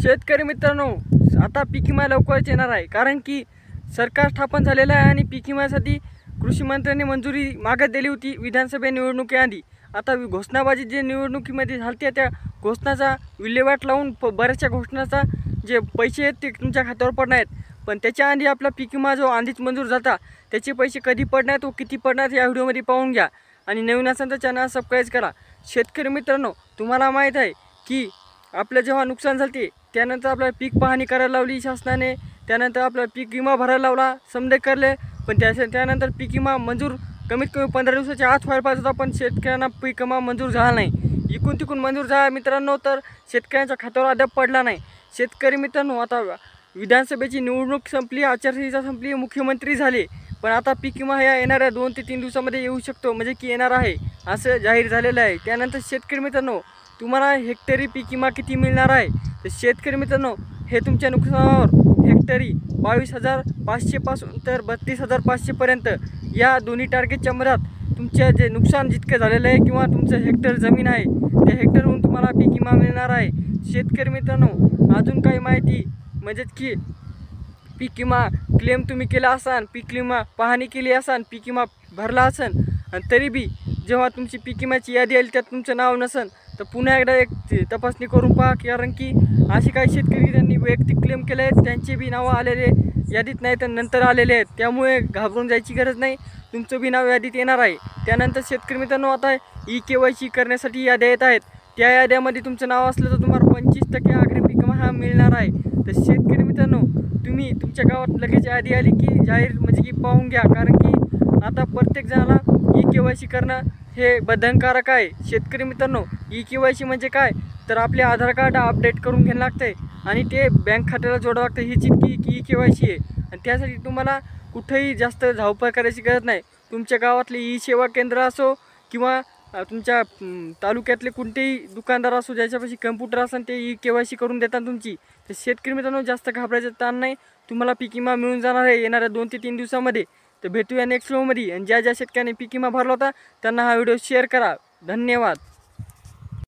शेतकरी मित्रांनो, आता पीक विमा लवकरच येणार आहे, कारण की सरकार स्थापन झालेलं आहे आणि पीक विम्यासाठी कृषी मंत्र्यांनी मंजुरी मागत दिली होती विधानसभा निवडणुकीआधी. आता घोषणाबाजी जे निवडणुकीमध्ये झाली त्या घोषणाचा विल्हेवाट लावून बऱ्याचशा घोषणाचा जे पैसे आहेत ते तुमच्या खात्यावर पडणार आहेत. पण त्याच्या आधी आपला पीक विमा जो आधीच मंजूर झाला त्याचे पैसे कधी पडणार व किती पडणार या व्हिडिओमध्ये पाहून घ्या. आणि नवीन असेल तर चॅनल सबस्क्राईब करा. शेतकरी मित्रांनो, तुम्हाला माहीत आहे की आपलं जेव्हा नुकसान झाले त्यानंतर आपल्याला पीक पाहणी करायला लावली शासनाने, त्यानंतर आपल्याला पीक विमा भरायला लावला, समजे करले. पण त्यानंतर पीक विमा मंजूर कमीत कमी 15 दिवसाच्या आत व्हायला पाहिजे होता, पण शेतकऱ्यांना पीक विमा मंजूर झाला नाही. इकून तिकून मंजूर झाला मित्रांनो, तर शेतकऱ्यांच्या खात्यावर अद्याप पडला नाही. शेतकरी मित्रांनो, आता विधानसभेची निवडणूक संपली, आचारसंहिता संपली, मुख्यमंत्री झाले, पण आता पीक विमा ह्या येणाऱ्या 2 ते 3 दिवसामध्ये येऊ शकतो, म्हणजे की येणार आहे असं जाहीर झालेलं आहे. त्यानंतर शेतकरी मित्रांनो, तुम्हाला हेक्टरी पीक विमा किती मिळणार आहे? तर शेतकरी मित्रांनो, हे तुमच्या नुकसानावर हेक्टरी 22,500 पासून तर 32,500 पर्यंत या दोन्ही टार्गेटच्या मधात तुमच्या जे नुकसान जितकं झालेलं आहे किंवा तुमचं हेक्टर जमीन आहे त्या हेक्टरहून तुम्हाला पीक विमा मिळणार आहे. शेतकरी मित्रांनो, अजून काही माहिती म्हणजेच की पीक विमा क्लेम तुम्ही केला असाल, पीक विमा पाहणी केली असाल, पीक विमा भरला असेल आणि तरी बी जेव्हा तुमची पीक विम्याची यादी येईल त्यात तुमचं नाव नसेल तर पुन्हा एकदा एक तपासणी करून पहा, कारण की असे काही शेतकरी त्यांनी वैयक्तिक क्लेम केले आहेत त्यांचे बी नावं आलेले यादीत नाही तर नंतर आलेले आहेत. त्यामुळे घाबरून जायची गरज नाही, तुमचं बी नाव यादीत येणार आहे. त्यानंतर शेतकरी मित्रांनो, आता KYC करण्यासाठी याद्या येत आहेत, त्या याद्यामध्ये तुमचं नाव असलं तर तुम्हाला 25% आग्री पीक विमा हा मिळणार आहे. तर शेतकरी मित्रांनो, तुम्ही तुमच्या गावात लगेच यादी आली की जाहीर म्हणजे की पाहून घ्या, कारण की आता प्रत्येक जणाला KYC करणं हे बंधनकारक आहे. शेतकरी मित्रांनो, KYC म्हणजे काय तर आपले आधार कार्ड अपडेट करून घ्यायला लागते आणि ते बँक खात्याला जोडावं लागतं, हीच इतकी KYC आहे. आणि त्यासाठी तुम्हाला कुठेही जास्त धावपळ करायची गरज नाही. तुमच्या गावातले सेवा केंद्र असो किंवा तुमच्या तालुक्यातले कोणतेही दुकानदार असो ज्याच्यापाशी कम्प्युटर असेल ते KYC करून देतात तुमची. तर शेतकरी मित्रांनो, जास्त घाबरायचं ताण नाही, तुम्हाला पीक विमा मिळून जाणार आहे येणाऱ्या 2 ते 3 दिवसामध्ये. तर भेटूया नेक्स्ट व्हिडिओमध्ये. आणि ज्या शेतकऱ्यांनी पीक विमा भरला होता त्यांना हा व्हिडिओ शेअर करा. धन्यवाद.